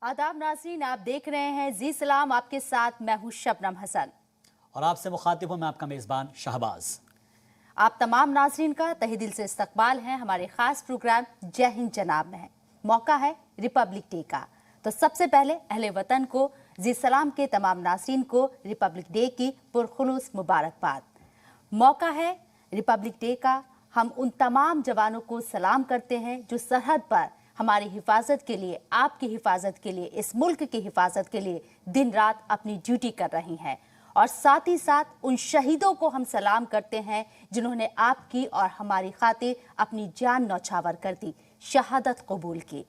आदाब नाज़रीन, आप देख रहे हैं जी सलाम। आपके साथ मैं हूं शबनम हसन और आपसे मुखातिब हूं मैं आपका मेज़बान शहबाज। आप तमाम नाज़रीन का तहे दिल से इस्तकबाल है हमारे खास प्रोग्राम जय हिंद जनाब में। मौका है रिपब्लिक डे का, तो सबसे पहले अहले वतन को जी सलाम के तमाम नाज़रीन को रिपब्लिक डे की पुरखुलूस मुबारकबाद। मौका है रिपब्लिक डे का, हम उन तमाम जवानों को सलाम करते हैं जो सरहद पर हमारी हिफाजत के लिए, आपकी हिफाजत के लिए, इस मुल्क की हिफाजत के लिए दिन रात अपनी ड्यूटी कर रही हैं। और साथ ही साथ उन शहीदों को हम सलाम करते हैं जिन्होंने आपकी और हमारी खातिर अपनी जान न्यौछावर कर दी, शहादत कबूल की।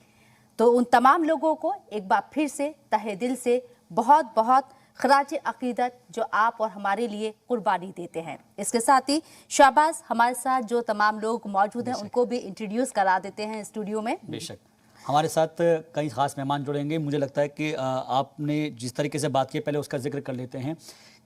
तो उन तमाम लोगों को एक बार फिर से तहे दिल से बहुत बहुत खराज अकीदत जो आप और हमारे लिए कुर्बानी देते हैं। इसके साथ ही शाहबाज, हमारे साथ जो तमाम लोग मौजूद हैं उनको भी इंट्रोड्यूस करा देते हैं स्टूडियो में। बेशक हमारे साथ कई खास मेहमान जुड़ेंगे। मुझे लगता है कि आपने जिस तरीके से बात की पहले उसका जिक्र कर लेते हैं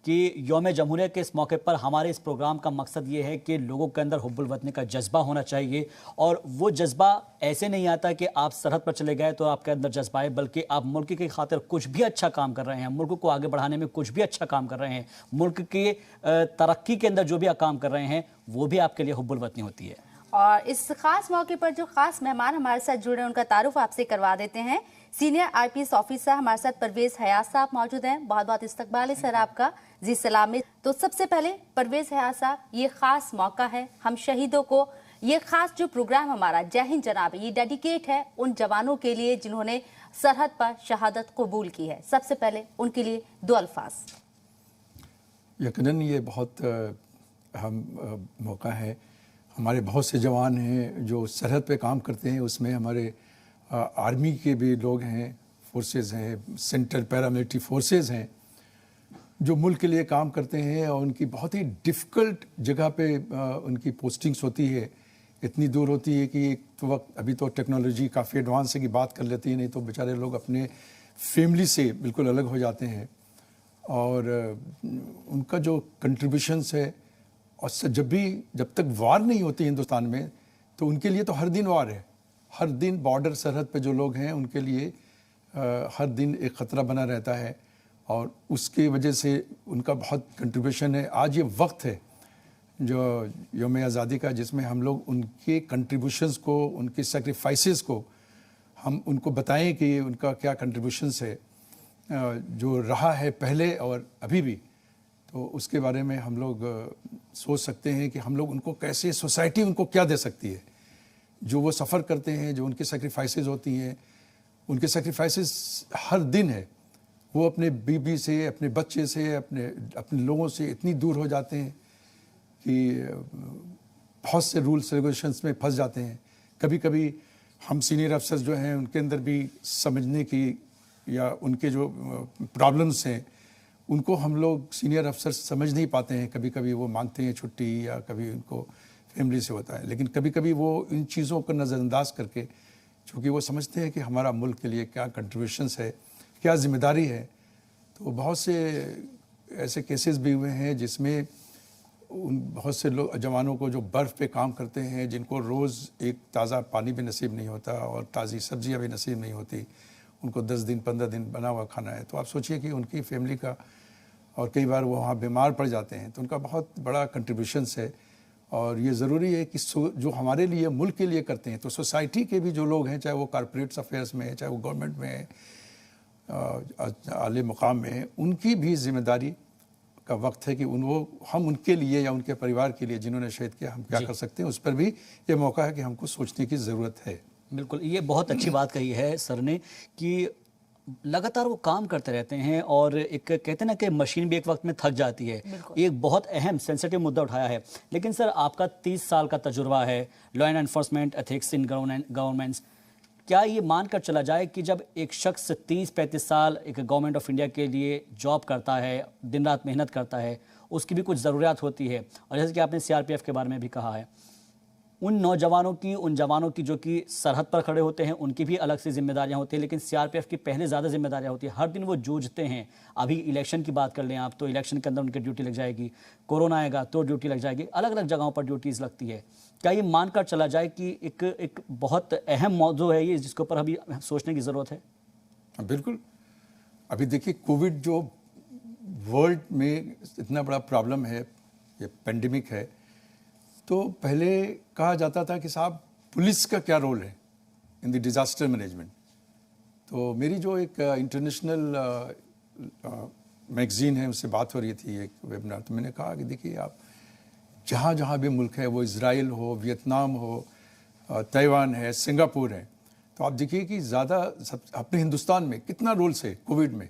कि यौम जमहूरिया के इस मौके पर हमारे इस प्रोग्राम का मकसद ये है कि लोगों के अंदर हुब्बुल वतनी का जज्बा होना चाहिए। और वो जज्बा ऐसे नहीं आता कि आप सरहद पर चले गए तो आपके अंदर जज्बा है, बल्कि आप मुल्क की खातिर कुछ भी अच्छा काम कर रहे हैं, मुल्क को आगे बढ़ाने में कुछ भी अच्छा काम कर रहे हैं, मुल्क की तरक्की के अंदर जो भी आप काम कर रहे हैं वो भी आपके लिए हुब्बुल वतनी होती है। और इस खास मौके पर जो खास मेहमान हमारे साथ जुड़े हैं उनका तारुफ आपसे करवा देते हैं। सीनियर आईपीएस ऑफिसर हमारे साथ परवेज हयात साहब मौजूद हैं। बहुत बहुत इस्तकबाल है सर आपका जी सलाम में। तो सबसे पहले परवेज हयात साहब, ये खास मौका है, हम शहीदों को, ये खास जो प्रोग्राम हमारा जय हिंद जनाब ये डेडिकेट है उन जवानों के लिए जिन्होंने सरहद पर शहादत कबूल की है। सबसे पहले उनके लिए दो अल्फाज। यकीनन ये बहुत अहम मौका है। हमारे बहुत से जवान हैं जो सरहद पे काम करते हैं, उसमें हमारे आर्मी के भी लोग हैं, फोर्सेस हैं, सेंट्रल पैरामिलिट्री फोर्सेस हैं जो मुल्क के लिए काम करते हैं और उनकी बहुत ही डिफ़िकल्ट जगह पे उनकी पोस्टिंग्स होती है। इतनी दूर होती है कि एक तो वक्त अभी तो टेक्नोलॉजी काफ़ी एडवांस है कि बात कर लेती है, नहीं तो बेचारे लोग अपने फैमिली से बिल्कुल अलग हो जाते हैं। और उनका जो कंट्रीब्यूशंस है, और जब तक वार नहीं होती हिंदुस्तान में तो उनके लिए तो हर दिन वार है। हर दिन बॉर्डर सरहद पे जो लोग हैं उनके लिए हर दिन एक ख़तरा बना रहता है और उसकी वजह से उनका बहुत कंट्रीब्यूशन है। आज ये वक्त है जो यौम आज़ादी का, जिसमें हम लोग उनके कंट्रीब्यूशंस को, उनके सेक्रीफाइसेस को हम उनको बताएं कि उनका क्या कंट्रीब्यूशंस है जो रहा है पहले और अभी भी। तो उसके बारे में हम लोग सोच सकते हैं कि हम लोग उनको कैसे, सोसाइटी उनको क्या दे सकती है। जो वो सफ़र करते हैं, जो उनके सेक्रीफाइसेस होती हैं, उनके सेक्रीफाइसेस हर दिन है। वो अपने बीबी से, अपने बच्चे से, अपने लोगों से इतनी दूर हो जाते हैं कि बहुत से रूल्स रेगुलेशंस में फंस जाते हैं। कभी कभी हम सीनियर अफसर्स जो हैं उनके अंदर भी समझने की या उनके जो प्रॉब्लम्स हैं उनको हम लोग सीनियर अफसर समझ नहीं पाते हैं। कभी कभी वो मांगते हैं छुट्टी या कभी उनको फैमिली से होता है, लेकिन कभी कभी वो इन चीज़ों को नज़रअंदाज करके, चूँकि वो समझते हैं कि हमारा मुल्क के लिए क्या कंट्रीब्यूशंस है, क्या ज़िम्मेदारी है। तो बहुत से ऐसे केसेस भी हुए हैं जिसमें उन बहुत से लोग, जवानों को जो बर्फ़ पे काम करते हैं, जिनको रोज़ एक ताज़ा पानी भी नसीब नहीं होता और ताज़ी सब्जियां भी नसीब नहीं होती, उनको 10 दिन 15 दिन बना हुआ खाना है। तो आप सोचिए कि उनकी फैमिली का, और कई बार वो वहाँ बीमार पड़ जाते हैं, तो उनका बहुत बड़ा कंट्रीब्यूशंस है। और ये ज़रूरी है कि जो हमारे लिए, मुल्क के लिए करते हैं, तो सोसाइटी के भी जो लोग हैं, चाहे वो कॉर्पोरेट अफेयर्स में है, चाहे वो गवर्नमेंट में है, आले मुकाम में है, उनकी भी जिम्मेदारी का वक्त है कि हम उनके लिए या उनके परिवार के लिए जिन्होंने शहीद किया, हम क्या कर सकते हैं। उस पर भी ये मौका है कि हमको सोचने की ज़रूरत है। बिल्कुल, ये बहुत अच्छी बात कही है सर ने कि लगातार वो काम करते रहते हैं और एक कहते हैं ना कि मशीन भी एक वक्त में थक जाती है। एक बहुत अहम सेंसिटिव मुद्दा उठाया है। लेकिन सर, आपका 30 साल का तजुर्बा है, law and enforcement ethics in governments, क्या ये मानकर चला जाए कि जब एक शख्स 30-35 साल एक गवर्नमेंट ऑफ इंडिया के लिए जॉब करता है, दिन रात मेहनत करता है, उसकी भी कुछ ज़रूरियात होती है। और जैसे कि आपने सीआरपीएफ के बारे में भी कहा है, उन जवानों की जो कि सरहद पर खड़े होते हैं, उनकी भी अलग से जिम्मेदारियां होती हैं, लेकिन सीआरपीएफ की पहले ज़्यादा जिम्मेदारियां होती हैं। हर दिन वो जूझते हैं। अभी इलेक्शन की बात कर लें आप, तो इलेक्शन के अंदर उनकी ड्यूटी लग जाएगी, कोरोना आएगा तो ड्यूटी लग जाएगी, अलग अलग जगहों पर ड्यूटीज़ लगती है। क्या ये मानकर चला जाए कि एक बहुत अहम मौजू है ये, जिसके ऊपर अभी सोचने की ज़रूरत है? बिल्कुल। अभी देखिए कोविड जो वर्ल्ड में इतना बड़ा प्रॉब्लम है, ये पेंडेमिक है, तो पहले कहा जाता था कि साहब पुलिस का क्या रोल है इन द डिज़ास्टर मैनेजमेंट। तो मेरी जो एक इंटरनेशनल मैगजीन है उससे बात हो रही थी एक वेबिनार, तो मैंने कहा कि देखिए आप जहाँ जहाँ भी मुल्क है, वो इज़राइल हो, वियतनाम हो, ताइवान है, सिंगापुर है, तो आप देखिए कि ज़्यादा अपने हिंदुस्तान में कितना रोल से कोविड में,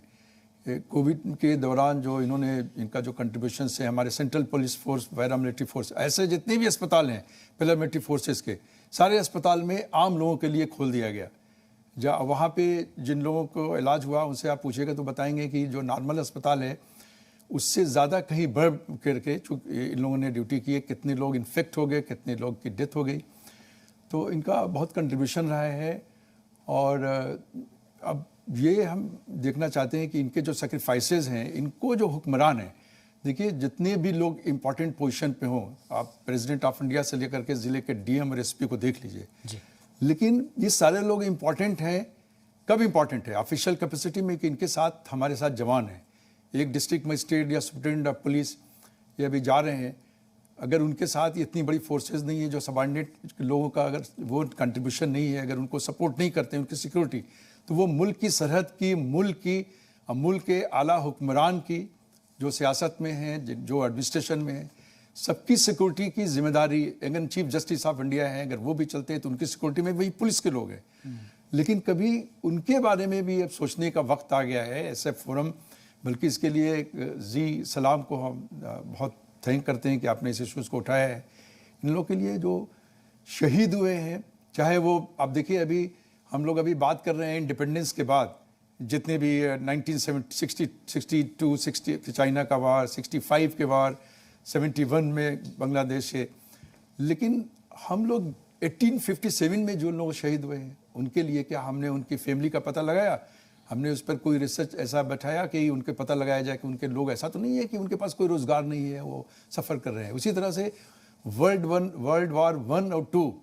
कोविड के दौरान जो इन्होंने इनका जो कंट्रीब्यूशन है, हमारे central police force, para military force, ऐसे जितने भी अस्पताल हैं पैरा मिलिट्री फोर्सेस के, सारे अस्पताल में आम लोगों के लिए खोल दिया गया। जहाँ वहाँ पे जिन लोगों को इलाज हुआ उनसे आप पूछिएगा तो बताएंगे कि जो नॉर्मल अस्पताल है उससे ज़्यादा कहीं बढ़ करके चूँकि इन लोगों ने ड्यूटी की है, कितने लोग इन्फेक्ट हो गए, कितने लोग की डेथ हो गई। तो इनका बहुत कंट्रीब्यूशन रहा है। और अब ये हम देखना चाहते हैं कि इनके जो सेक्रीफाइसेस हैं, इनको जो हुक्मरान हैं, देखिए जितने भी लोग इम्पॉर्टेंट पोजीशन पे हों, आप प्रेसिडेंट ऑफ इंडिया से लेकर के ज़िले के डीएम और एसपी को देख लीजिए, लेकिन ये सारे लोग इम्पॉर्टेंट हैं। कब इम्पॉर्टेंट है? ऑफिशियल कैपेसिटी में कि इनके साथ हमारे साथ जवान हैं। एक डिस्ट्रिक्ट मजिस्ट्रेट या सुप्रिटेंडेंट ऑफ पुलिस ये अभी जा रहे हैं, अगर उनके साथ इतनी बड़ी फोर्सेस नहीं है, जो सबॉर्डिनेट लोगों का अगर वो कंट्रीब्यूशन नहीं है, अगर उनको सपोर्ट नहीं करते हैं उनकी सिक्योरिटी, तो वो मुल्क की सरहद की, मुल्क के आला हुक्मरान की, जो सियासत में हैं, जो एडमिनिस्ट्रेशन में है, सबकी सिक्योरिटी की जिम्मेदारी, अगर चीफ जस्टिस ऑफ इंडिया है, अगर वो भी चलते हैं तो उनकी सिक्योरिटी में वही पुलिस के लोग हैं। लेकिन कभी उनके बारे में भी अब सोचने का वक्त आ गया है। ऐसे फोरम, बल्कि इसके लिए जी सलाम को हम बहुत थैंक करते हैं कि आपने इस इशूज़ को उठाया है। इन लोगों के लिए जो शहीद हुए हैं, चाहे वो आप देखिए अभी हम लोग अभी बात कर रहे हैं इंडिपेंडेंस के बाद, जितने भी 1962, 60 चाइना का वार, 65 के वार, 71 में बांग्लादेश से, लेकिन हम लोग 1857 में जो लोग शहीद हुए हैं उनके लिए क्या हमने उनकी फैमिली का पता लगाया? हमने उस पर कोई रिसर्च ऐसा बैठाया कि उनके पता लगाया जाए कि उनके लोग, ऐसा तो नहीं है कि उनके पास कोई रोज़गार नहीं है, वो सफ़र कर रहे हैं। उसी तरह से वर्ल्ड वार 1 और 2,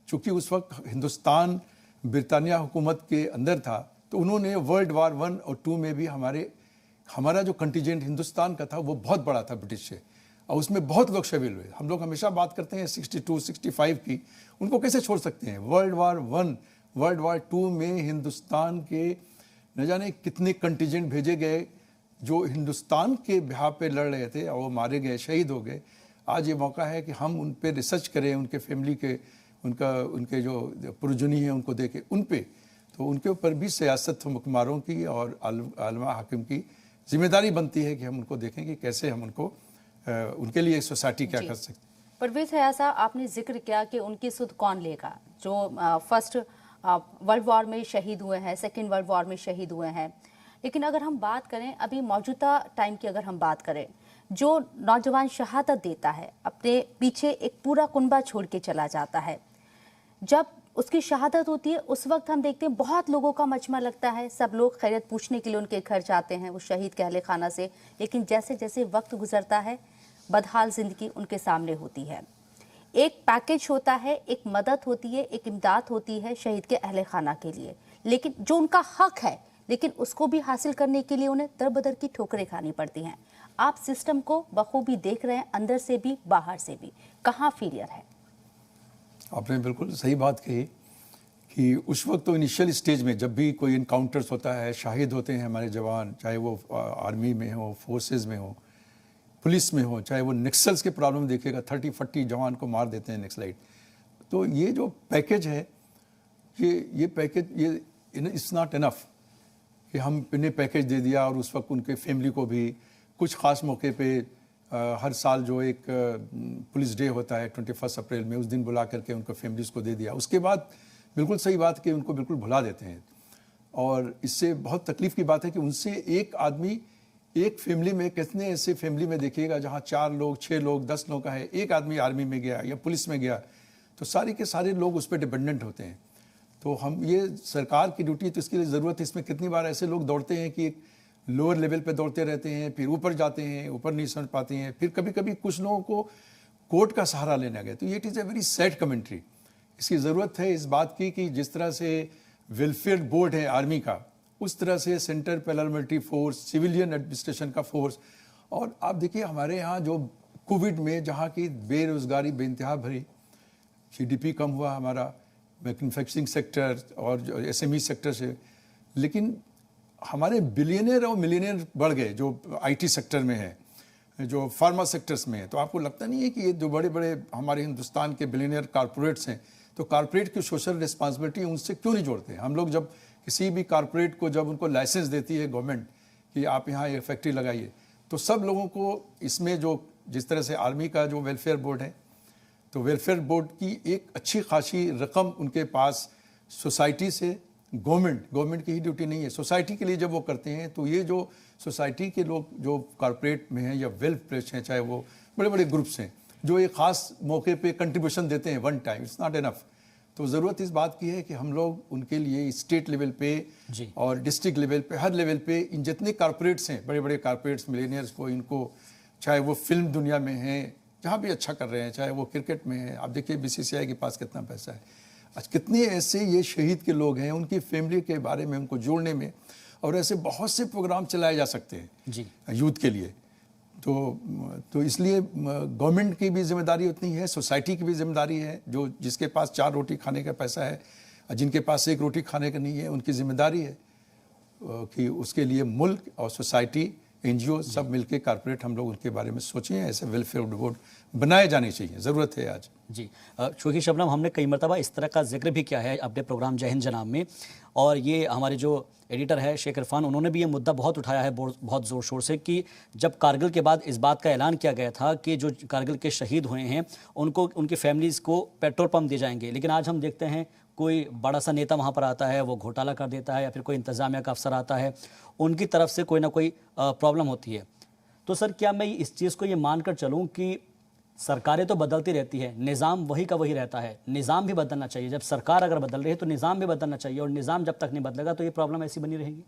चूँकि उस वक्त हिंदुस्तान ब्रिटानिया हुकूमत के अंदर था, तो उन्होंने वर्ल्ड वार 1 और 2 में भी हमारा जो कंटिजेंट हिंदुस्तान का था वो बहुत बड़ा था ब्रिटिश से, और उसमें बहुत लोग शामिल हुए। हम लोग हमेशा बात करते हैं 62, 65 की, उनको कैसे छोड़ सकते हैं? वर्ल्ड वार 1, वर्ल्ड वार 2 में हिंदुस्तान के न जाने कितने कंटिजेंट भेजे गए जो हिंदुस्तान के बिहार पे लड़ रहे थे, और वो मारे गए, शहीद हो गए। आज ये मौका है कि हम उन पे रिसर्च करें, उनके फैमिली के, उनके जो पुरजनी है उनको देखें उन पे, तो उनके ऊपर भी सियासत हुक्मरानों की और आलमा हाकिम की जिम्मेदारी बनती है कि हम उनको देखें कि कैसे हम उनको उनके लिए सोसाइटी क्या कर सकते। परवेज हयात साहब, आपने जिक्र किया कि उनकी सुध कौन लेगा, जो फर्स्ट वर्ल्ड वॉर में शहीद हुए हैं, सेकेंड वर्ल्ड वॉर में शहीद हुए हैं। लेकिन अगर हम बात करें अभी मौजूदा टाइम की, अगर हम बात करें, जो नौजवान शहादत देता है, अपने पीछे एक पूरा कुनबा छोड़ के चला जाता है, जब उसकी शहादत होती है उस वक्त हम देखते हैं बहुत लोगों का मजमा लगता है, सब लोग खैरियत पूछने के लिए उनके घर जाते हैं उस शहीद के अहले खाना से। लेकिन जैसे जैसे वक्त गुजरता है बदहाल जिंदगी उनके सामने होती है। एक पैकेज होता है, एक मदद होती है, एक इमदाद होती है शहीद के अहले खाना के लिए, लेकिन जो उनका हक है, लेकिन उसको भी हासिल करने के लिए उन्हें दर बदर की ठोकरें खानी पड़ती हैं। आप सिस्टम को बखूबी देख रहे हैं, अंदर से भी बाहर से भी, कहाँ फेलियर है? आपने बिल्कुल सही बात कही कि उस वक्त तो इनिशियल स्टेज में जब भी कोई इनकाउंटर्स होता है, शाहिद होते हैं हमारे जवान, चाहे वो आर्मी में हो, फोर्सेस में हो, पुलिस में हो, चाहे वो नक्सल्स के प्रॉब्लम देखिएगा, 30-40 जवान को मार देते हैं नक्सलाइट। तो ये जो पैकेज है, ये पैकेज, ये इट्स नॉट इनफ कि हम इन्हें पैकेज दे दिया और उस वक्त उनके फैमिली को भी कुछ ख़ास मौके पे हर साल जो एक पुलिस डे होता है 21 अप्रैल में, उस दिन बुला करके उनको फैमिलीज को दे दिया। उसके बाद बिल्कुल सही बात कि उनको बिल्कुल भुला देते हैं। और इससे बहुत तकलीफ़ की बात है कि उनसे एक आदमी, एक फैमिली में, कितने ऐसे फैमिली में देखिएगा जहाँ 4 लोग, 6 लोग, 10 लोग का है, एक आदमी आर्मी में गया या पुलिस में गया तो सारे के सारे लोग उस पर डिपेंडेंट होते हैं। तो हम, ये सरकार की ड्यूटी, तो इसके लिए ज़रूरत है। इसमें कितनी बार ऐसे लोग दौड़ते हैं कि लोअर लेवल पे दौड़ते रहते हैं, फिर ऊपर जाते हैं, ऊपर नहीं समझ पाते हैं, फिर कभी कभी कुछ लोगों को कोर्ट का सहारा लेना गया। तो ये it is a very sad commentary. इसकी ज़रूरत है इस बात की कि जिस तरह से वेलफेयर बोर्ड है आर्मी का, उस तरह से centre paramilitary force, civilian administration का फोर्स। और आप देखिए हमारे यहाँ जो कोविड में जहाँ की बेरोजगारी बेइंतहा भरी, GDP कम हुआ हमारा मैन्युफैक्चरिंग सेक्टर और जो SME सेक्टर से, लेकिन हमारे बिलियनियर और मिलियनियर बढ़ गए जो IT सेक्टर में है, जो फार्मा सेक्टर्स में है। तो आपको लगता नहीं है कि ये जो बड़े बड़े हमारे हिंदुस्तान के बिलियनियर कारपोरेट्स हैं, तो कारपोरेट की सोशल रिस्पांसिबिलिटी उनसे क्यों नहीं जोड़ते? हम लोग जब किसी भी कारपोरेट को जब उनको लाइसेंस देती है गवर्नमेंट कि आप यहाँ ये फैक्ट्री लगाइए, तो सब लोगों को इसमें जो जिस तरह से आर्मी का जो वेलफेयर बोर्ड है, तो वेलफेयर बोर्ड की एक अच्छी खासी रकम उनके पास सोसाइटी से, गवर्नमेंट की ही ड्यूटी नहीं है, सोसाइटी के लिए जब वो करते हैं, तो ये जो सोसाइटी के लोग जो कॉर्पोरेट में हैं या वेल्थ प्लेस हैं, चाहे वो बड़े बड़े ग्रुप्स हैं, जो एक ख़ास मौके पे कंट्रीब्यूशन देते हैं one time, it's not enough. तो ज़रूरत इस बात की है कि हम लोग उनके लिए स्टेट लेवल पे और डिस्ट्रिक्ट लेवल पे, हर लेवल पे इन जितने कॉर्पोरेट्स हैं, बड़े बड़े कॉर्पोरेट्स, मिलेनियर्स को, इनको चाहे वो फिल्म दुनिया में हैं, जहाँ भी अच्छा कर रहे हैं, चाहे वो क्रिकेट में है, आप देखिए BCCI के पास कितना पैसा है। आज कितने ऐसे ये शहीद के लोग हैं, उनकी फैमिली के बारे में उनको जोड़ने में, और ऐसे बहुत से प्रोग्राम चलाए जा सकते हैं जी यूथ के लिए। तो इसलिए गवर्नमेंट की भी जिम्मेदारी उतनी है, सोसाइटी की भी जिम्मेदारी है। जो जिसके पास 4 रोटी खाने का पैसा है, जिनके पास 1 रोटी खाने का नहीं है, उनकी जिम्मेदारी है कि उसके लिए मुल्क और सोसाइटी, NGO सब मिलके कारपोरेट हम लोग उनके बारे में सोचें। ऐसे वेलफेयर बोर्ड बनाए जाने चाहिए, ज़रूरत है आज जी। चूँकि शबनम, हमने कई मरतबा इस तरह का जिक्र भी किया है अपने प्रोग्राम जय हिंद जनाब में, और ये हमारे जो एडिटर है शेख इरफान, उन्होंने भी ये मुद्दा बहुत उठाया है बहुत ज़ोर शोर से, कि जब कारगिल के बाद इस बात का ऐलान किया गया था कि जो कारगिल के शहीद हुए हैं उनको, उनकी फैमिलीज़ को पेट्रोल पंप दिए जाएंगे, लेकिन आज हम देखते हैं कोई बड़ा सा नेता वहाँ पर आता है, वो घोटाला कर देता है, या फिर कोई इंतजामिया का अफसर आता है, उनकी तरफ से कोई ना कोई प्रॉब्लम होती है। तो सर, क्या मैं इस चीज़ को ये मानकर चलूँ कि सरकारें तो बदलती रहती है, निज़ाम वही का वही रहता है, निज़ाम भी बदलना चाहिए, जब सरकार अगर बदल रही है तो निज़ाम भी बदलना चाहिए, और निज़ाम जब तक नहीं बदलेगा तो ये प्रॉब्लम ऐसी बनी रहेगी?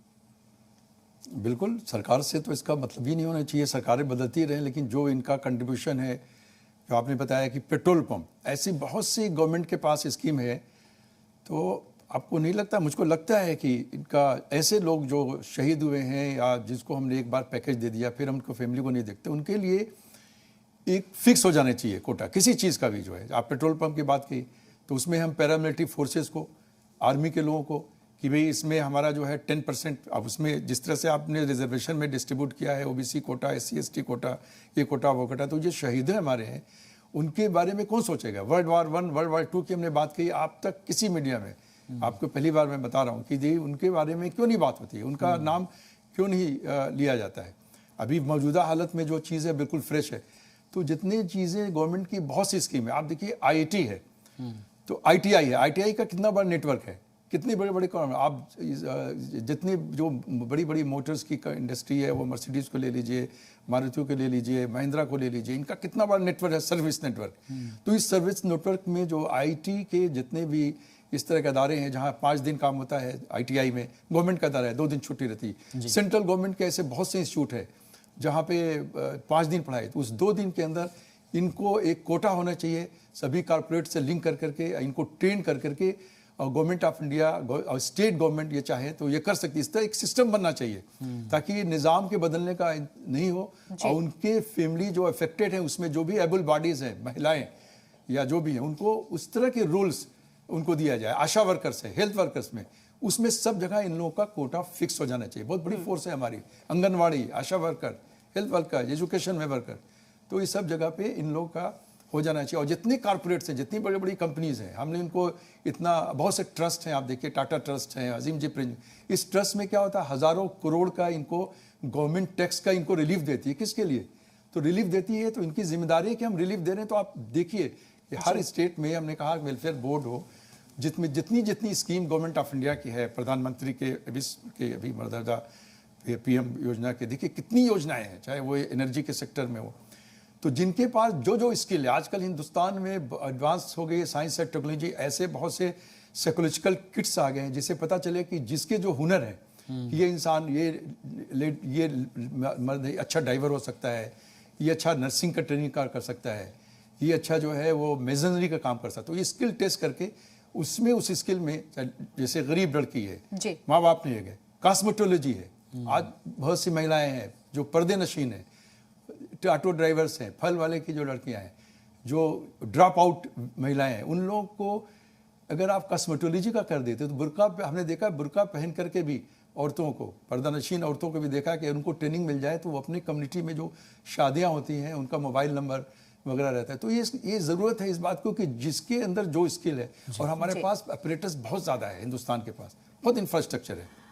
बिल्कुल, सरकार से तो इसका मतलब ही नहीं होना चाहिए, सरकारें बदलती रहें, लेकिन जो इनका कंट्रीब्यूशन है, जो आपने बताया कि पेट्रोल पंप, ऐसी बहुत सी गवर्नमेंट के पास स्कीम है, तो आपको नहीं लगता? मुझको लगता है कि इनका ऐसे लोग जो शहीद हुए हैं या जिसको हमने एक बार पैकेज दे दिया, फिर हम उनको फैमिली को नहीं देखते, उनके लिए एक फिक्स हो जाना चाहिए कोटा किसी चीज़ का भी। जो है, आप पेट्रोल पंप की बात की, तो उसमें हम पैरामिलिट्री फोर्सेस को, आर्मी के लोगों को, कि भाई इसमें हमारा जो है 10%, अब उसमें जिस तरह से आपने रिजर्वेशन में डिस्ट्रीब्यूट किया है, OBC Kota, SC ST Kota, ये कोटा वो कोटा, तो ये शहीद हमारे हैं, उनके बारे में कौन सोचेगा? World War I, World War II की हमने बात की, आप तक किसी मीडिया में, आपको पहली बार मैं बता रहा हूँ कि जी उनके बारे में क्यों नहीं बात होती है, उनका नाम क्यों नहीं लिया जाता है? अभी मौजूदा हालत में जो चीज़ है बिल्कुल फ्रेश है। तो जितनी चीज़ें गवर्नमेंट की बहुत सी स्कीम है, आप देखिए IIT है, तो ITI है, ITI का कितना बड़ा नेटवर्क है, कितने बड़े बड़े आप जितनी जो बड़ी बड़ी मोटर्स की इंडस्ट्री है, वो मर्सिडीज़ को ले लीजिए, मारुति को ले लीजिए, महिंद्रा को ले लीजिए, इनका कितना बड़ा नेटवर्क है, सर्विस नेटवर्क। तो इस सर्विस नेटवर्क में जो IT के जितने भी इस तरह के अदारे हैं, जहाँ 5 दिन काम होता है, ITI में गवर्नमेंट का अदारा है, 2 दिन छुट्टी रहती है। सेंट्रल गवर्नमेंट के ऐसे बहुत से इंस्टीट्यूट है जहाँ पे 5 दिन पढ़ाई, तो उस 2 दिन के अंदर इनको एक कोटा होना चाहिए, सभी कॉर्पोरेट से लिंक कर करके इनको ट्रेन कर करके, और गवर्नमेंट ऑफ इंडिया और स्टेट गवर्नमेंट ये चाहे तो ये कर सकती है। इस तरह एक सिस्टम बनना चाहिए ताकि निज़ाम के बदलने का नहीं हो, और उनके फैमिली जो अफेक्टेड है उसमें जो भी एबल बॉडीज़ हैं, महिलाएं या जो भी हैं, उनको उस तरह के रूल्स उनको दिया जाए। आशा वर्कर्स है, हेल्थ वर्कर्स में, उसमें सब जगह इन लोगों का कोटा फिक्स हो जाना चाहिए। बहुत बड़ी फोर्स है हमारी, आंगनवाड़ी, आशा वर्कर, हेल्थ वर्कर, एजुकेशन में वर्कर, तो इस सब जगह पे इन लोगों का हो जाना चाहिए। और जितने कॉर्पोरेट्स हैं, जितनी बड़ी बड़ी कंपनीज हैं, हमने इनको इतना, बहुत से ट्रस्ट हैं, आप देखिए टाटा ट्रस्ट हैं, अजीम जी प्रिंज, इस ट्रस्ट में क्या होता है, हज़ारों करोड़ का इनको गवर्नमेंट टैक्स का इनको रिलीफ देती है। किसके लिए? तो रिलीफ देती है, तो इनकी जिम्मेदारी है कि हम रिलीफ दे रहे हैं। तो आप देखिए कि हर स्टेट में हमने कहा वेलफेयर बोर्ड हो, जितनी जितनी स्कीम गवर्नमेंट ऑफ इंडिया की है, प्रधानमंत्री के अभी मरदर्जा PM योजना के, देखिए कितनी योजनाएं हैं, चाहे वो एनर्जी के सेक्टर में हो, तो जिनके पास जो स्किल है, आजकल हिंदुस्तान में एडवांस हो गई साइंस और टेक्नोलॉजी, ऐसे बहुत से साइकोलॉजिकल किट्स आ गए हैं जिससे पता चले कि जिसके जो हुनर है, ये इंसान ये मर्द अच्छा ड्राइवर हो सकता है, ये अच्छा नर्सिंग का ट्रेनिंग कर सकता है, ये अच्छा जो है वो मेजनरी का काम कर सकता है। तो ये स्किल टेस्ट करके उसमें उस स्किल में, जैसे गरीब लड़की है, माँ बाप नहीं है, कॉस्मेटोलॉजी है, आज बहुत सी महिलाएं हैं जो पर्दे नशीन है, ऑटो ड्राइवर्स हैं, फल वाले की जो लड़कियां हैं, जो ड्रॉप आउट महिलाएं हैं, उन लोगों को अगर आप कॉस्मेटोलॉजी का कर देते तो बुर्का पे हमने देखा, बुर्का पहन करके भी औरतों को, पर्दा नशीन औरतों को भी देखा कि उनको ट्रेनिंग मिल जाए तो वो अपनी कम्युनिटी में जो शादियां होती हैं उनका मोबाइल नंबर वगैरह रहता है। तो ये ज़रूरत है इस बात को कि जिसके अंदर जो स्किल है, और हमारे पास ऑपरेटर्स बहुत ज़्यादा है, हिंदुस्तान के पास बहुत इंफ्रास्ट्रक्चर है।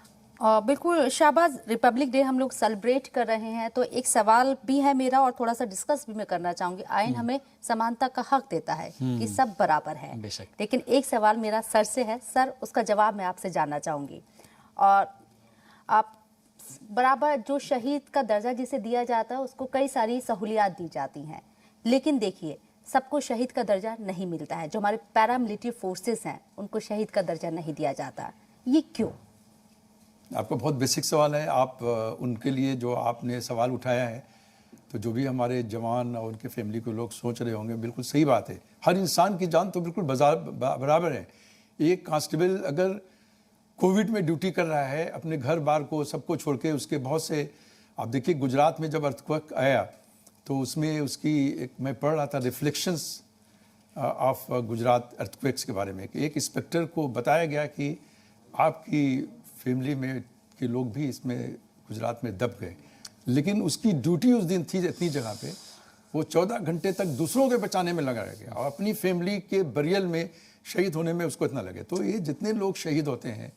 बिल्कुल शाहबाज, रिपब्लिक डे हम लोग सेलिब्रेट कर रहे हैं, तो एक सवाल भी है मेरा और थोड़ा सा डिस्कस भी मैं करना चाहूंगी। आइन हमें समानता का हक देता है कि सब बराबर है, लेकिन एक सवाल मेरा सर से है, सर उसका जवाब मैं आपसे जानना चाहूंगी। और आप बराबर जो शहीद का दर्जा जिसे दिया जाता है उसको कई सारी सहूलियात दी जाती हैं, लेकिन देखिए सबको शहीद का दर्जा नहीं मिलता है। जो हमारे पैरामिलिट्री फोर्सेस हैं उनको शहीद का दर्जा नहीं दिया जाता, ये क्यों? आपका बहुत बेसिक सवाल है। आप उनके लिए जो आपने सवाल उठाया है, तो जो भी हमारे जवान और उनके फैमिली को लोग सोच रहे होंगे, बिल्कुल सही बात है। हर इंसान की जान तो बिल्कुल बराबर है। एक कांस्टेबल अगर कोविड में ड्यूटी कर रहा है, अपने घर बार को सबको छोड़ के, उसके बहुत से, आप देखिए गुजरात में जब अर्थक्वेक आया तो उसमें उसकी एक, मैं पढ़ रहा था रिफ्लेक्शंस ऑफ गुजरात अर्थक्वेक्स के बारे में, कि एक इंस्पेक्टर को बताया गया कि आपकी फैमिली में के लोग भी इसमें गुजरात में दब गए, लेकिन उसकी ड्यूटी उस दिन थी इतनी जगह पे, वो 14 घंटे तक दूसरों के बचाने में लगा रह गया और अपनी फैमिली के बरियल में शहीद होने में उसको इतना लगे। तो ये जितने लोग शहीद होते हैं,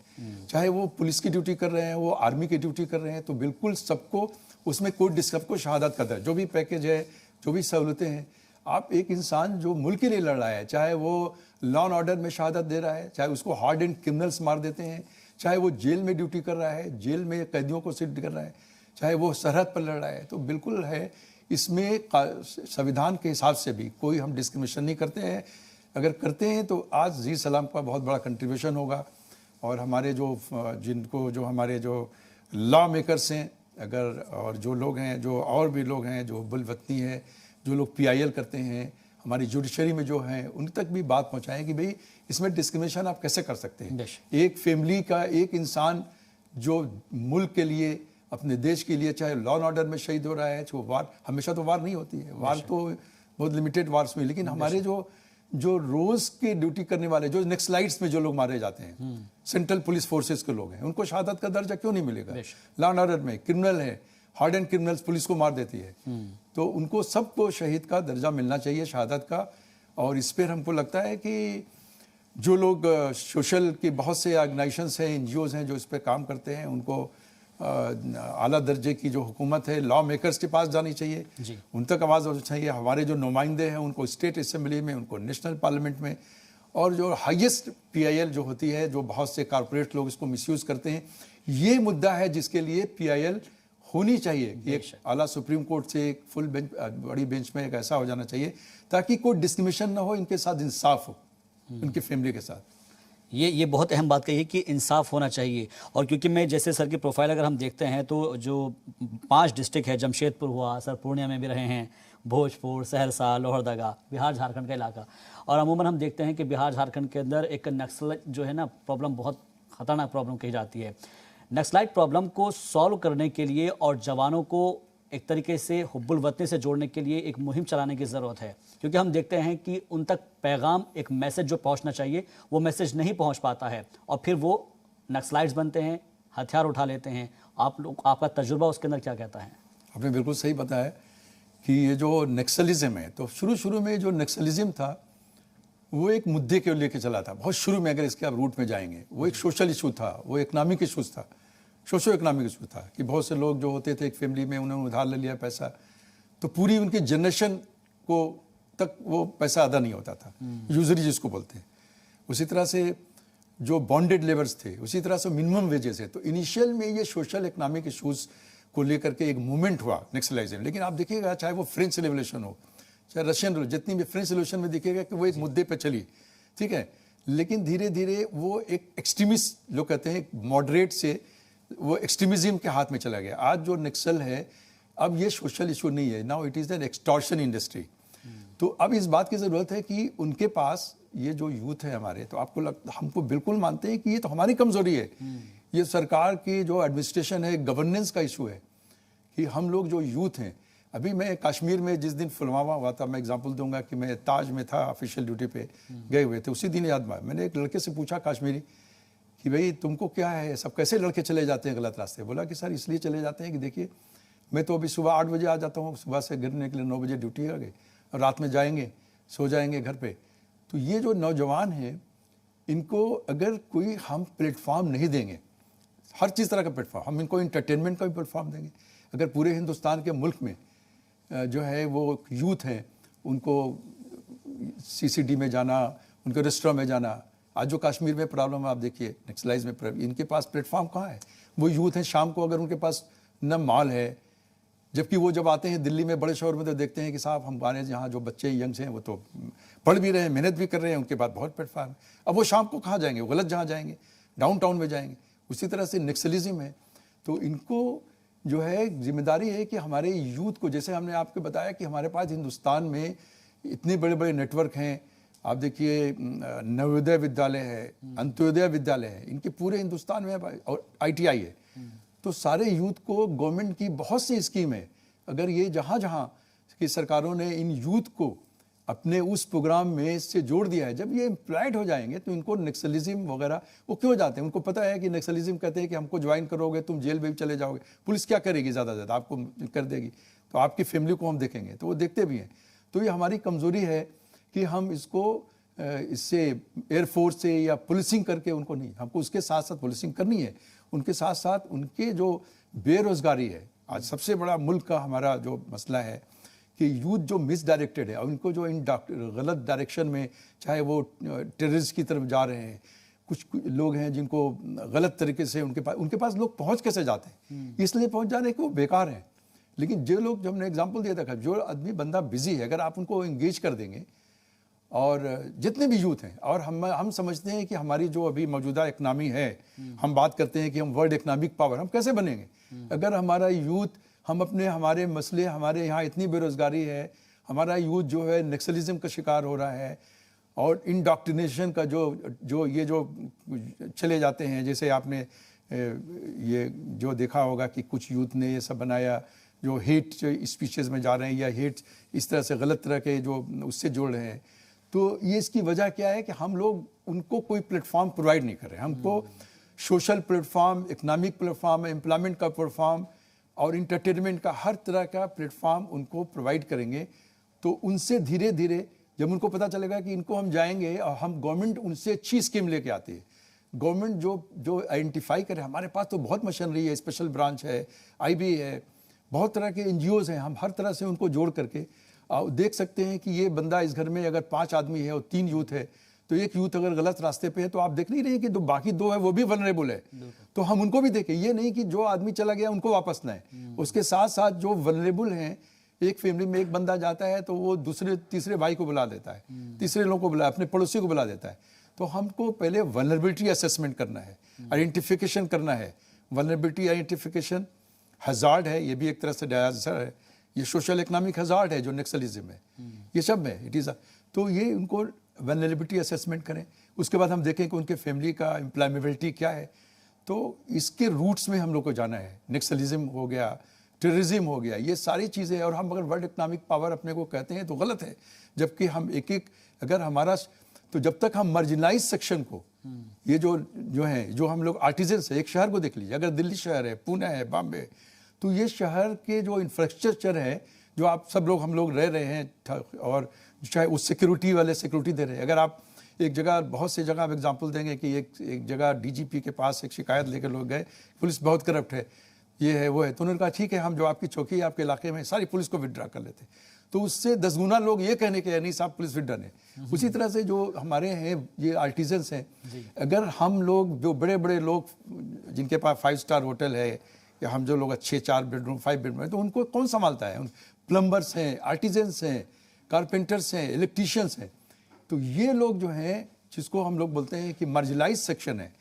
चाहे वो पुलिस की ड्यूटी कर रहे हैं, वो आर्मी की ड्यूटी कर रहे हैं, तो बिल्कुल सबको उसमें कोई सबको शहादत का दर्जा, जो भी पैकेज है, जो भी सहूलतें हैं, आप एक इंसान जो मुल्क के लिए लड़ रहा है, चाहे वो लॉ एंड ऑर्डर में शहादत दे रहा है, चाहे उसको हार्ड एंड क्रिमिनल्स मार देते हैं, चाहे वो जेल में ड्यूटी कर रहा है, जेल में कैदियों को सिट कर रहा है, चाहे वो सरहद पर लड़ रहा है, तो बिल्कुल है इसमें संविधान के हिसाब से भी कोई हम डिस्क्रिमिनेशन नहीं करते हैं। अगर करते हैं तो आज जी सलाम का बहुत बड़ा कंट्रीब्यूशन होगा। और हमारे जो हमारे जो लॉ मेकर्स हैं, अगर और जो लोग हैं, जो और भी लोग हैं जो बुलवतनी है, जो लोग PIL करते हैं, हमारी जुडिशरी में जो हैं, उन तक भी बात पहुंचाएं कि भाई इसमें डिस्क्रिमिनेशन आप कैसे कर सकते हैं। एक फैमिली का एक इंसान जो मुल्क के लिए, अपने देश के लिए, चाहे लॉ एंड ऑर्डर में शहीद हो रहा है, जो वार, हमेशा तो वार नहीं होती है, वार तो बहुत लिमिटेड वार्स में, लेकिन हमारे जो रोज के ड्यूटी करने वाले, जो नक्सलाइट्स में जो लोग मारे जाते हैं, सेंट्रल पुलिस फोर्सेस के लोग हैं, उनको शहादत का दर्जा क्यों नहीं मिलेगा? लॉ एंड ऑर्डर में क्रिमिनल है, हार्ड एंड क्रिमिनल्स पुलिस को मार देती है, तो उनको सबको शहीद का दर्जा मिलना चाहिए, शहादत का। और इस पर हमको लगता है कि जो लोग सोशल की बहुत से ऑर्गेनाइजेशंस हैं, NGOs हैं जो इस पर काम करते हैं, उनको आला दर्जे की जो हुकूमत है, लॉ मेकर्स के पास जानी चाहिए, उन तक आवाज़ होनी चाहिए। हमारे जो नुमाइंदे हैं उनको स्टेट असेंबली में, उनको नेशनल पार्लियामेंट में, और जो हाईएस्ट PIL जो होती है, जो बहुत से कॉरपोरेट लोग इसको मिसयूज़ करते हैं, ये मुद्दा है जिसके लिए PIL होनी चाहिए। एक आला सुप्रीम कोर्ट से एक फुल बेंच, बड़ी बेंच में एक ऐसा हो जाना चाहिए ताकि कोई डिस्क्रिमिनेशन ना हो, इनके साथ इंसाफ हो, उनकी फैमिली के साथ। ये बहुत अहम बात कही है कि इंसाफ होना चाहिए। और क्योंकि मैं जैसे सर की प्रोफाइल अगर हम देखते हैं तो जो 5 डिस्ट्रिक्ट है, जमशेदपुर हुआ, सर पूर्णिया में भी रहे हैं, भोजपुर, सहरसा, लोहरदगा, बिहार झारखंड का इलाका, और अमूमन हम देखते हैं कि बिहार झारखंड के अंदर एक नक्सल जो है ना प्रॉब्लम, बहुत खतरनाक प्रॉब्लम कही जाती है। नक्सलाइट प्रॉब्लम को सॉल्व करने के लिए और जवानों को एक तरीके से हुब्बुल वतनी से जोड़ने के लिए एक मुहिम चलाने की ज़रूरत है, क्योंकि हम देखते हैं कि उन तक पैगाम, एक मैसेज जो पहुंचना चाहिए वो मैसेज नहीं पहुंच पाता है, और फिर वो नक्सलाइट्स बनते हैं, हथियार उठा लेते हैं। आप लोग, आपका तजुर्बा उसके अंदर क्या कहता है? आपने बिल्कुल सही बताया कि ये जो नक्सलिज्म है, तो शुरू में जो नक्सलिज्म था वो एक मुद्दे के लेके चला था बहुत शुरू में। अगर इसके आप रूट में जाएंगे, वो एक सोशल इशू था, वो इकनॉमिक इशूज़ था, सोशो इकनॉमिक इशू था कि बहुत से लोग जो होते थे एक फैमिली में, उन्होंने उधार ले लिया पैसा, तो पूरी उनकी जनरेशन को तक वो पैसा अदा नहीं होता था, यूजरी जिसको बोलते हैं। उसी तरह से जो बॉन्डेड लेबर्स थे, उसी तरह से मिनिमम वेजेस है। तो इनिशियल में ये सोशल इकनॉमिक इशूज़ को लेकर के एक मूवमेंट हुआ नेक्सलाइजेशन। लेकिन आप देखिएगा, चाहे वो फ्रेंच रेवोल्यूशन हो, चाहे रशियन, जितनी भी फ्रेंच रेवोल्यूशन में दिखेगा कि वो एक मुद्दे पर चली, ठीक है, लेकिन धीरे धीरे वो एक एक्सट्रीमिस्ट, जो कहते हैं मॉडरेट से वो एक्सट्रीमिज्म के हाथ में चला गया। आज जो नक्सल है, अब ये सोशल इशू नहीं है, now it is an extortion industry. तो अब इस बात की ज़रूरत है कि उनके पास ये जो यूथ है हमारे, तो हमको बिल्कुल मानते हैं कि ये तो हमारी कमज़ोरी है ये सरकार की जो एडमिनिस्ट्रेशन है, गवर्नेंस का इशू है कि हम लोग जो यूथ हैं, अभी मैं कश्मीर में जिस दिन पुलवामा हुआ था, मैं एग्जांपल दूंगा कि मैं ताज में था, ऑफिशियल ड्यूटी पे गए हुए थे, उसी दिन याद मैंने एक लड़के से पूछा कश्मीरी कि भाई तुमको क्या है, सब कैसे लड़के चले जाते हैं गलत रास्ते? बोला कि सर इसलिए चले जाते हैं कि देखिए मैं तो अभी सुबह 8 बजे आ जाता हूँ, सुबह से घर निकले 9 बजे ड्यूटी आ गई, और रात में जाएंगे, सो जाएंगे घर पे। तो ये जो नौजवान हैं, इनको अगर कोई हम प्लेटफॉर्म नहीं देंगे, हर चीज़ तरह का प्लेटफॉर्म, हम इनको इंटरटेनमेंट का भी प्लेटफॉर्म देंगे, अगर पूरे हिंदुस्तान के मुल्क में जो है वो यूथ हैं, उनको CCD में जाना, उनको रेस्टोरेंट में जाना, आज जो कश्मीर में प्रॉब्लम है आप देखिए, नक्सलाइज में इनके पास प्लेटफॉर्म कहाँ है? वो यूथ हैं, शाम को अगर उनके पास न मॉल है, जबकि वो जब आते हैं दिल्ली में बड़े शहर में तो देखते हैं कि साहब हमारे यहाँ जो बच्चे यंग्स हैं वो तो पढ़ भी रहे हैं, मेहनत भी कर रहे हैं, उनके पास बहुत प्लेटफॉर्म है। अब वो शाम को कहाँ जाएंगे? वो गलत जहाँ जाएंगे, डाउनटाउन में जाएंगे। उसी तरह से नक्सलिज्म है। तो इनको जो है जिम्मेदारी है कि हमारे यूथ को, जैसे हमने आपको बताया कि हमारे पास हिंदुस्तान में इतने बड़े बड़े नेटवर्क हैं, आप देखिए नवोदय विद्यालय है, अंत्योदय विद्यालय है, इनके पूरे हिंदुस्तान में, और ITI है। तो सारे यूथ को गवर्नमेंट की बहुत सी स्कीम है, अगर ये जहाँ जहाँ की सरकारों ने इन यूथ को अपने उस प्रोग्राम में से जोड़ दिया है, जब ये एम्प्लॉयड हो जाएंगे तो इनको नक्सलिज्म वगैरह वो क्यों जाते हैं? उनको पता है कि नक्सलिज्म कहते हैं कि हमको ज्वाइन करोगे तुम जेल में भी चले जाओगे, पुलिस क्या करेगी? ज़्यादा से ज़्यादा आपको कर देगी, तो आपकी फैमिली को हम देखेंगे, तो वो देखते भी हैं। तो ये हमारी कमज़ोरी है कि हम इसको इससे एयरफोर्स से या पुलिसिंग करके उनको नहीं, हमको उसके साथ साथ पुलिसिंग करनी है, उनके साथ साथ उनके जो बेरोज़गारी है, आज सबसे बड़ा मुल्क का हमारा जो मसला है कि यूथ जो मिसडायरेक्टेड है और इनको जो इन गलत डायरेक्शन में, चाहे वो टेररिस्ट की तरफ जा रहे हैं, कुछ लोग हैं जिनको गलत तरीके से उनके पास लोग पहुंच कैसे जाते हैं, इसलिए पहुंच जा रहे हैं कि वो बेकार हैं। लेकिन जो लोग, जो हमने एग्जांपल दिया था, जो आदमी बंदा बिजी है, अगर आप उनको एंगेज कर देंगे, और जितने भी यूथ हैं, और हम समझते हैं कि हमारी जो अभी मौजूदा इकनॉमी है, हम बात करते हैं कि हम वर्ल्ड इकनॉमिक पावर हम कैसे बनेंगे अगर हमारा यूथ, हम हमारे मसले, हमारे यहाँ इतनी बेरोज़गारी है, हमारा यूथ जो है नक्सलिज्म का शिकार हो रहा है, और इंडॉक्ट्रिनेशन का जो ये जो चले जाते हैं, जैसे आपने ये जो देखा होगा कि कुछ यूथ ने ये सब बनाया जो हेट स्पीचेस में जा रहे हैं, या हेट इस तरह से गलत तरह के जो उससे जोड़ रहे हैं। तो ये इसकी वजह क्या है कि हम लोग उनको कोई प्लेटफॉर्म प्रोवाइड नहीं कर रहे। हमको social platform, economic platform, employment का प्लेटफॉर्म और इंटरटेनमेंट का हर तरह का प्लेटफॉर्म उनको प्रोवाइड करेंगे, तो उनसे धीरे धीरे जब उनको पता चलेगा कि इनको हम जाएंगे और हम गवर्नमेंट उनसे अच्छी स्कीम लेके आती है, गवर्नमेंट जो आइडेंटिफाई करे, हमारे पास तो बहुत मशीनरी है, स्पेशल ब्रांच है, IB है, बहुत तरह के NGOs हैं, हम हर तरह से उनको जोड़ करके देख सकते हैं कि ये बंदा, इस घर में अगर 5 आदमी है और 3 यूथ है, तो एक यूथ अगर गलत रास्ते पे है तो आप देख नहीं रहे कि जो बाकी 2 है वो भी वनरेबल है, तो हम उनको भी देखें। ये नहीं कि जो आदमी चला गया उनको वापस ना है, उसके साथ साथ जो वनरेबल हैं, एक फैमिली में एक बंदा जाता है तो वो दूसरे तीसरे भाई को बुला देता है, तीसरे लोगों को बुला, अपने पड़ोसी को बुला देता है। तो हमको पहले वनरेबिलिटी असेसमेंट करना है, आइडेंटिफिकेशन करना है। वनरेबिलिटी आइडेंटिफिकेशन हजार्ड है, ये भी एक तरह से डायज़र है, ये सोशल इकोनॉमिक हजार्ड है जो नक्सलिज्म है, ये सब है, इट इज़। तो ये उनको वनरेबिलिटी असेसमेंट करें, उसके बाद हम देखें कि उनके फैमिली का एम्प्लॉयमेबिलिटी क्या है। तो इसके रूट्स में हम लोग को जाना है। नक्सलिज्म हो गया, टेररिज्म हो गया, ये सारी चीज़ें। और हम अगर वर्ल्ड इकोनॉमिक पावर अपने को कहते हैं तो गलत है, जबकि हम एक अगर हमारा, तो जब तक हम मार्जिनलाइज सेक्शन को, ये जो है, जो हम लोग आर्टिजन्स है, एक शहर को देख लीजिए, अगर दिल्ली शहर है, पुणे है, बॉम्बे, तो ये शहर के जो इंफ्रास्ट्रक्चर है, जो आप सब लोग, हम लोग रह रहे हैं, और चाहे उस सिक्योरिटी वाले सिक्योरिटी दे रहे हैं। अगर आप एक जगह, बहुत सी जगह आप एग्जांपल देंगे कि एक जगह DGP के पास एक शिकायत लेकर लोग गए, पुलिस बहुत करप्ट है, ये है वो है, तो उन्होंने कहा ठीक है, हम जो आपकी चौकी है आपके इलाके में, सारी पुलिस को विड्रा कर लेते। तो उससे 10 गुना लोग ये कहने के नहीं साहब पुलिस विड्रा है। उसी तरह से जो हमारे हैं ये आर्टिजन्स हैं, अगर हम लोग जो बड़े बड़े लोग जिनके पास 5 स्टार होटल है, या हम जो लोग अच्छे 4 बेडरूम 5 बेडरूम है, तो उनको कौन संभालता है? प्लम्बर्स हैं, आर्टिजन्स हैं, कारपेंटर्स हैं, इलेक्ट्रीशियंस हैं। तो ये लोग जो हैं, जिसको हम लोग बोलते हैं कि मार्जिनलाइज सेक्शन है।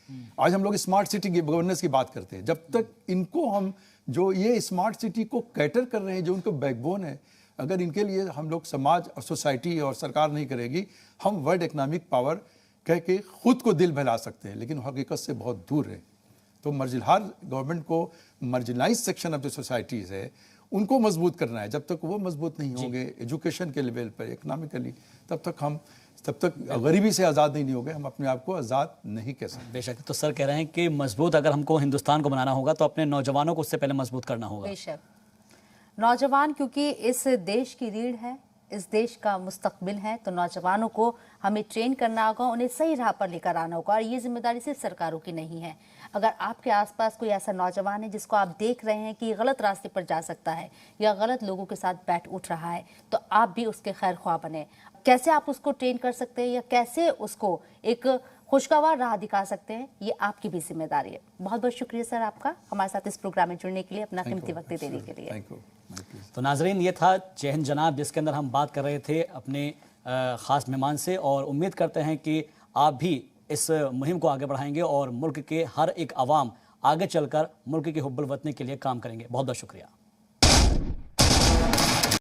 आज हम लोग स्मार्ट सिटी की गवर्नेंस की बात करते हैं, जब तक इनको हम जो ये स्मार्ट सिटी को कैटर कर रहे हैं, जो उनको बैकबोन है, अगर इनके लिए हम लोग समाज और सोसाइटी और सरकार नहीं करेगी, हम वर्ल्ड इकोनॉमिक पावर कह के खुद को दिल बहला सकते हैं, लेकिन हकीकत से बहुत दूर है। तो हर गवर्नमेंट को marginalise section of the societies है उनको मजबूत करना है। जब तक वो मजबूत नहीं होंगे एजुकेशन के लेवल पर, इकोनॉमिकली, तब तक गरीबी से आज़ाद नहीं होंगे, हम अपने आप को आज़ाद नहीं कह सकते। बेशक। तो सर कह रहे हैं कि मजबूत अगर हमको हिंदुस्तान को बनाना होगा तो अपने नौजवानों को उससे पहले मजबूत करना होगा। बेशक। नौजवान क्योंकि इस देश की रीढ़ है, इस देश का मुस्तकबिल है, तो नौजवानों को हमें ट्रेन करना होगा, उन्हें सही राह पर लेकर आना होगा। और ये जिम्मेदारी सिर्फ सरकारों की नहीं है। अगर आपके आसपास कोई ऐसा नौजवान है जिसको आप देख रहे हैं कि गलत रास्ते पर जा सकता है या गलत लोगों के साथ बैठ उठ रहा है, तो आप भी उसके खैर ख्वाह बने। कैसे आप उसको ट्रेन कर सकते हैं या कैसे उसको एक खुशगवार राह दिखा सकते हैं, ये आपकी भी जिम्मेदारी है। बहुत बहुत शुक्रिया सर आपका हमारे साथ इस प्रोग्राम में जुड़ने के लिए, अपना कीमती वक्त देने के लिए। Thank you. तो नाजरीन, ये था जय हिंद जनाब, जिसके अंदर हम बात कर रहे थे अपने ख़ास मेहमान से, और उम्मीद करते हैं कि आप भी इस मुहिम को आगे बढ़ाएंगे और मुल्क के हर एक अवाम आगे चलकर मुल्क की हुब्बुल वतनी के लिए काम करेंगे। बहुत बहुत शुक्रिया।